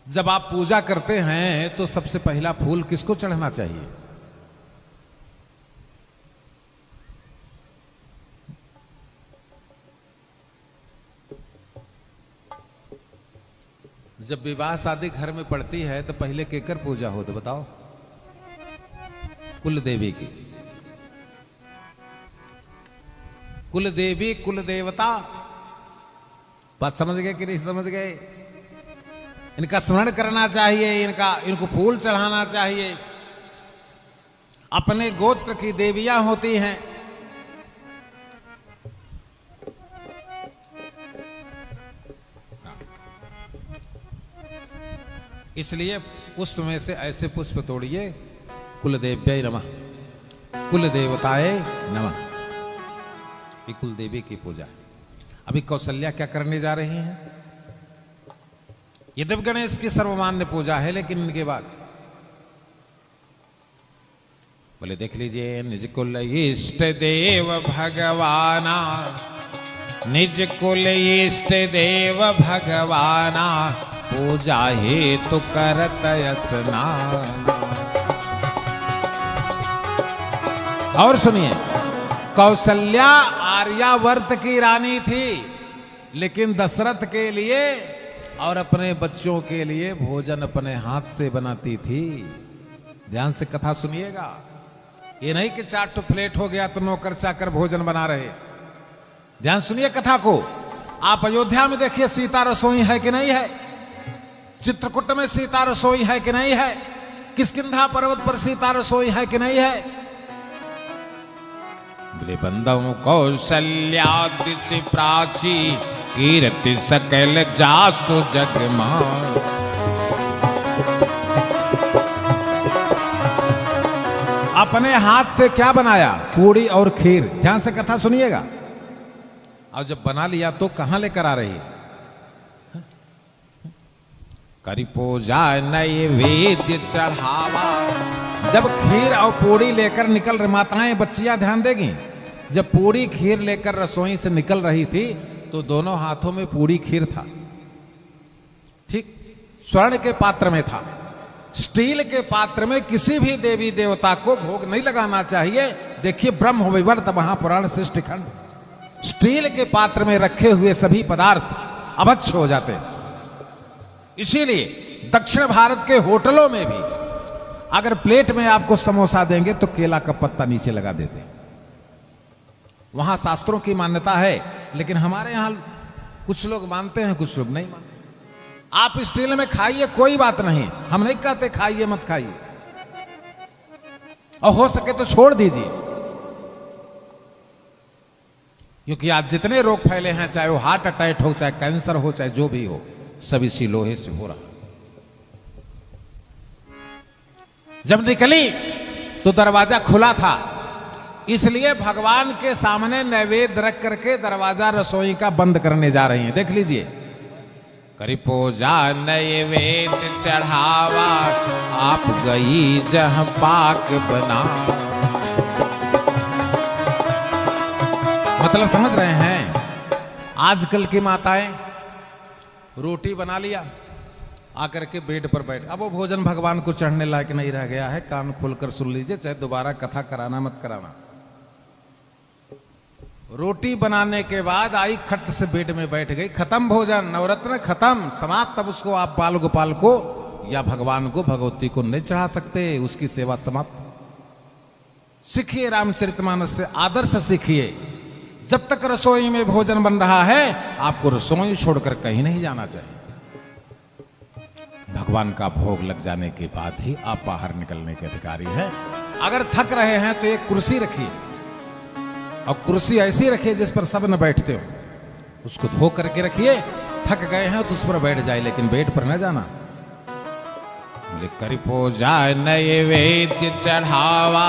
जब आप पूजा करते हैं तो सबसे पहला फूल किसको चढ़ाना चाहिए? जब विवाह शादी घर में पड़ती है तो पहले केकर पूजा होती बताओ? कुल देवी की। कुल देवी कुल देवता। बात समझ गए कि नहीं समझ गए? इनका स्मरण करना चाहिए, इनको फूल चढ़ाना चाहिए। अपने गोत्र की देवियां होती हैं। इसलिए पुष्प में से ऐसे पुष्प तोड़िए, कुल देव्यै नमः, कुल देवताए नमः। ये कुल देवी की पूजा है। अभी कौशल्या क्या करने जा रही हैं? यद्यप गणेश की सर्वमान्य पूजा है, लेकिन इनके बाद बोले देख लीजिए, निज कुल इष्ट देव भगवाना, निज कुल इष्ट देव भगवाना, पूजा हेतु करत स्नान। और सुनिए, कौशल्या आर्यावर्त की रानी थी, लेकिन दशरथ के लिए और अपने बच्चों के लिए भोजन अपने हाथ से बनाती थी। ध्यान से कथा सुनिएगा। ये नहीं कि चाट प्लेट हो गया तो नौकर चाकर भोजन बना रहे। ध्यान सुनिए कथा को। आप अयोध्या में देखिए, सीता रसोई है कि नहीं है? चित्रकूट में सीता रसोई है कि नहीं है? किष्किंधा पर्वत पर सीता रसोई है कि नहीं है? बंदौ कौशल्या दृश्य प्राची, कीर्ति सकल जासु जगमान। अपने हाथ से क्या बनाया? पूड़ी और खीर। ध्यान से कथा सुनिएगा। और जब बना लिया तो कहां लेकर आ रही है? करी पूजा नैवेद्य चढ़ावा। जब खीर और पूड़ी लेकर निकल रही, माताएं बच्चियां ध्यान देगी, जब पूड़ी खीर लेकर रसोई से निकल रही थी तो दोनों हाथों में पूड़ी खीर था। ठीक स्वर्ण के पात्र में था। स्टील के पात्र में किसी भी देवी देवता को भोग नहीं लगाना चाहिए। देखिए ब्रह्म विवर्त महापुराण सृष्टि खंड। स्टील के पात्र में रखे हुए सभी पदार्थ अभक्ष हो जाते हैं। इसीलिए दक्षिण भारत के होटलों में भी अगर प्लेट में आपको समोसा देंगे तो केला का पत्ता नीचे लगा देते हैं। वहां शास्त्रों की मान्यता है, लेकिन हमारे यहां कुछ लोग मानते हैं, कुछ लोग नहीं मानते। आप स्टील में खाइए, कोई बात नहीं, हम नहीं कहते खाइए मत खाइए, और हो सके तो छोड़ दीजिए। क्योंकि आज जितने रोग फैले हैं, चाहे वो हार्ट अटैक हो, चाहे कैंसर हो, चाहे जो भी हो, सब इसी लोहे से हो रहा। जब निकली तो दरवाजा खुला था, इसलिए भगवान के सामने नैवेद्य रख करके दरवाजा रसोई का बंद करने जा रही हैं। देख लीजिए, करी पूजा नैवेद्य चढ़ावा, आप गई जहां पाक बना। मतलब समझ रहे हैं? आजकल की माताएं रोटी बना लिया, आकर के बेड पर बैठ, अब वो भोजन भगवान को चढ़ने लायक नहीं रह गया है। कान खोलकर सुन लीजिए, चाहे दोबारा कथा कराना मत कराना। रोटी बनाने के बाद आई, खट से बेड में बैठ गई, खत्म भोजन, नवरत्न खत्म, समाप्त। तब उसको आप बाल गोपाल को या भगवान को, भगवती को नहीं चढ़ा सकते, उसकी सेवा समाप्त। सीखिए रामचरितमानस से, आदर्श सीखिए। जब तक रसोई में भोजन बन रहा है, आपको रसोई छोड़कर कहीं नहीं जाना चाहिए। भगवान का भोग लग जाने के बाद ही आप बाहर निकलने के अधिकारी हैं। अगर थक रहे हैं तो एक कुर्सी रखिए, और कुर्सी ऐसी रखिए जिस पर सब न बैठते हो, उसको धो करके रखिए। थक गए हैं तो उस पर बैठ जाए, लेकिन बेड पर न जाना। करी पूजा नैवेद्य चढ़ावा,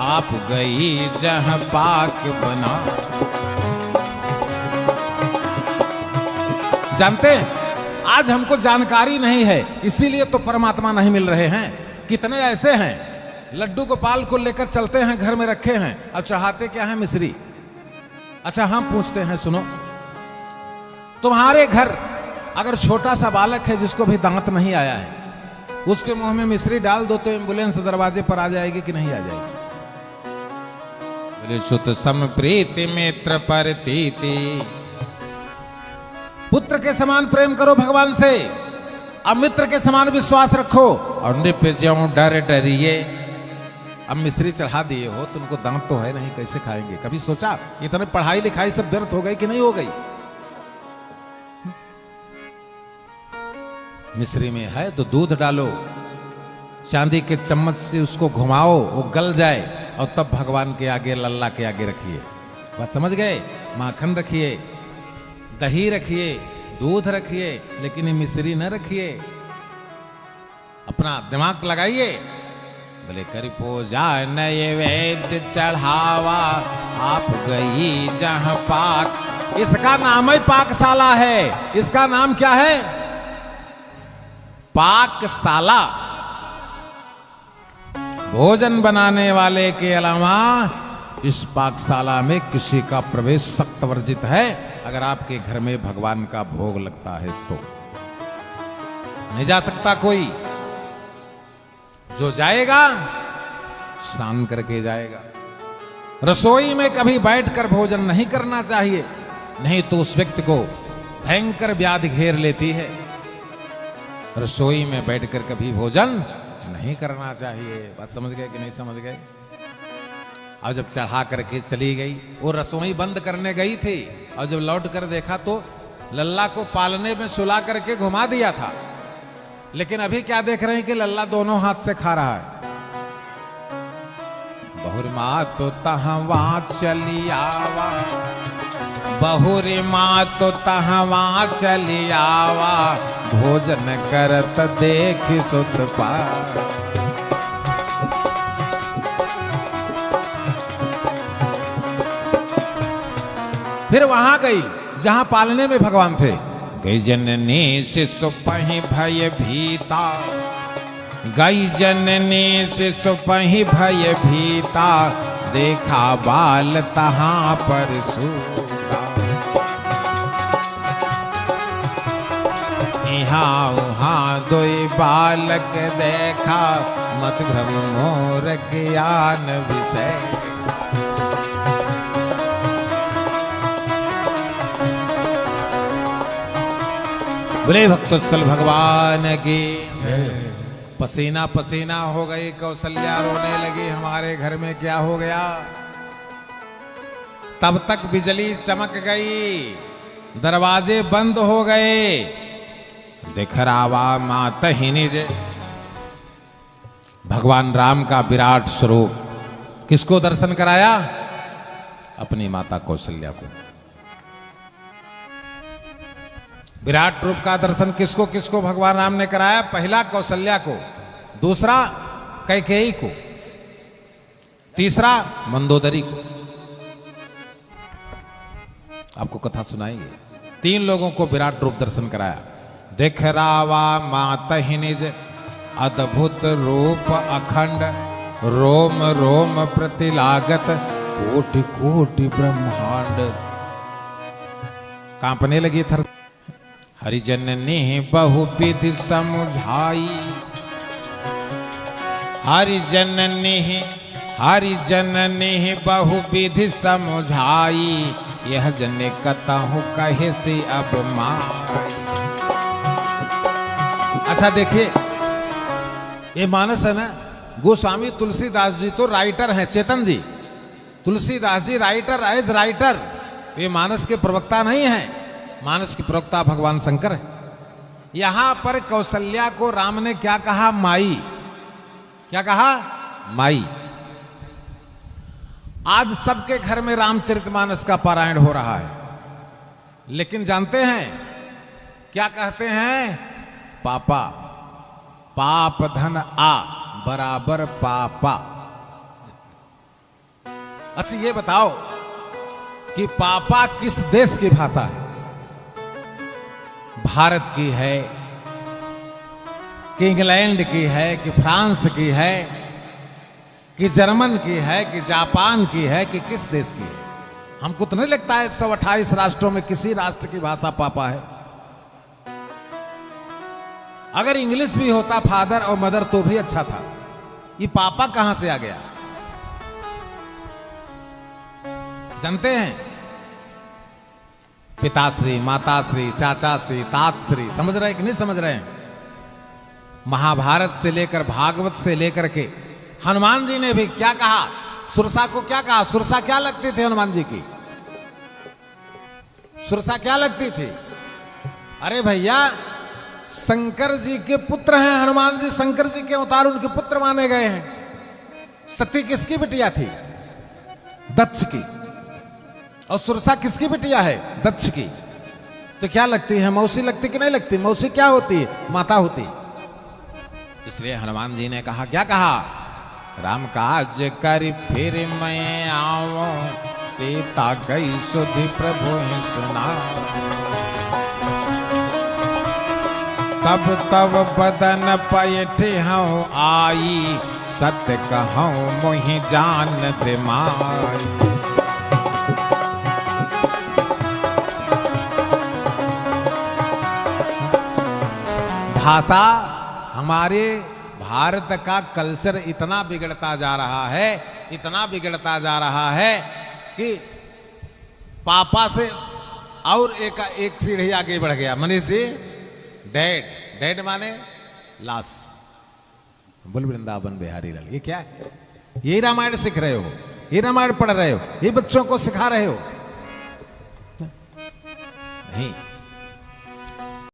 आप गई जहां पाक बना। जानते हैं, आज हमको जानकारी नहीं है, इसीलिए तो परमात्मा नहीं मिल रहे हैं। कितने ऐसे हैं, लड्डू गोपाल को लेकर चलते हैं, घर में रखे हैं, और चढ़ाते क्या है? मिश्री। अच्छा, हम पूछते हैं, सुनो, तुम्हारे घर अगर छोटा सा बालक है जिसको भी दांत नहीं आया है, उसके मुंह में मिश्री डाल दो तो एम्बुलेंस दरवाजे पर आ जाएगी कि नहीं आ जाएगी? सुत सम प्रीति मित्र परतीति, पुत्र के समान प्रेम करो भगवान से, अब मित्र के समान विश्वास रखो। और नृप ज्यों डर डरिए, अब मिश्री चढ़ा दिए हो, तुमको दांत तो है नहीं, कैसे खाएंगे? कभी सोचा इतने पढ़ाई लिखाई सब व्यर्थ हो गई कि नहीं हो गई? मिश्री में है तो दूध डालो, चांदी के चम्मच से उसको घुमाओ, वो गल जाए, और तब भगवान के आगे, लल्ला के आगे रखिए। बात समझ गए? माखन रखिए, दही रखिए, दूध रखिए, लेकिन ये मिश्री न रखिए। अपना दिमाग लगाइए। बोले कर पूजा नए वेद चढ़ावा, आप गई जहां पाक। इसका नाम ही पाकशाला है। इसका नाम क्या है? पाकशाला। भोजन बनाने वाले के अलावा इस पाकशाला में किसी का प्रवेश सख्त वर्जित है। अगर आपके घर में भगवान का भोग लगता है तो नहीं जा सकता कोई। जो जाएगा स्नान करके जाएगा। रसोई में कभी बैठकर भोजन नहीं करना चाहिए, नहीं तो उस व्यक्ति को भयंकर व्याधि घेर लेती है। रसोई में बैठकर कभी भोजन नहीं करना चाहिए। बात समझ गए कि नहीं समझ गए? और जब चढ़ा करके चली गई, वो रसोई बंद करने गई थी, और जब लौट कर देखा तो लल्ला को पालने में सुला करके घुमा दिया था। लेकिन अभी क्या देख रहे हैं कि लल्ला दोनों हाथ से खा रहा है। बहुरी माँ तो तहवा चली आवा, बहुरी माँ तो तहवा चली आवा, भोजन करत देख सुत पार। फिर वहां गई जहां पालने में भगवान थे। गई जननी शिशु पहि भय भीता, गई जननी शिशु पहि भय भीता, देखा बाल तहां पर सूता। यहाँ वहाँ दोई बालक देखा, मत भ्रम मोर ज्ञान विषय। बोले भक्तोत्सल भगवान की। पसीना पसीना हो गई कौशल्या, रोने लगी हमारे घर में क्या हो गया। तब तक बिजली चमक गई, दरवाजे बंद हो गए। दिखरावा मात ही निज, भगवान राम का विराट स्वरूप किसको दर्शन कराया? अपनी माता कौशल्या को। विराट रूप का दर्शन किसको किसको भगवान राम ने कराया? पहला कौशल्या को, दूसरा कैकेयी को, तीसरा मंदोदरी को। आपको कथा सुनाएंगे। 3 लोगों को विराट रूप दर्शन कराया। दिखरावा मातहि निज, अद्भुत रूप अखंड, रोम रोम प्रतिलागत, कोटि कोटि ब्रह्मांड। कांपने लगी थर। हरिजननी बहुविधि समुझाई, हरिजननी बहुविधि समुझाई, यह जन कतहु कहे से अब माई। अच्छा देखिए, ये मानस है ना, गोस्वामी तुलसीदास जी तो राइटर हैं, चेतन जी Tulsidas ji writer, as writer. ये मानस के प्रवक्ता नहीं हैं, मानस के प्रवक्ता भगवान शंकर है। यहां पर कौशल्या को राम ने क्या कहा? माई। क्या कहा? माई। आज सबके घर में रामचरितमानस का पारायण हो रहा है, लेकिन जानते हैं क्या कहते हैं? पापा, पाप धन आ बराबर पापा। अच्छा ये बताओ कि पापा किस देश की भाषा है? भारत की है कि इंग्लैंड की है कि फ्रांस की है कि जर्मन की है कि जापान की है कि किस देश की है? हमको तो नहीं लगता है 128 राष्ट्रों में किसी राष्ट्र की भाषा पापा है। अगर इंग्लिश भी होता फादर और मदर तो भी अच्छा था। ये पापा कहां से आ गया जानते हैं? पिताश्री, माताश्री, चाचाश्री, तातश्री, समझ रहे हैं कि नहीं समझ रहे हैं? महाभारत से लेकर भागवत से लेकर के हनुमान जी ने भी क्या कहा? सुरसा को क्या कहा? सुरसा क्या लगती थी हनुमान जी की? सुरसा क्या लगती थी? अरे भैया, शंकर जी के पुत्र हैं हनुमान जी, शंकर जी के अवतार उनके पुत्र माने गए हैं। सती किसकी बिटिया थी? दक्ष की। और सुरसा किसकी बिटिया है? दक्ष की। तो क्या लगती है? मौसी लगती कि नहीं लगती? मौसी क्या होती है? माता होती है। इसलिए हनुमान जी ने कहा, क्या कहा? राम काज कर फिर मैं आऊं, सीता गई सुधि प्रभु सुना। तब तब बदन पैठ हूं आई, सत्य कहूं मोहि जान दे माई। भाषा, हमारे भारत का कल्चर इतना बिगड़ता जा रहा है, इतना बिगड़ता जा रहा है कि पापा से और एक सीढ़ी आगे बढ़ गया। मनीष जी, डैड, डैड माने लाश। बोल वृंदावन बिहारी लाल, ये क्या है? यही रामायण सीख रहे हो? ये रामायण पढ़ रहे हो? ये बच्चों को सिखा रहे हो? नहीं।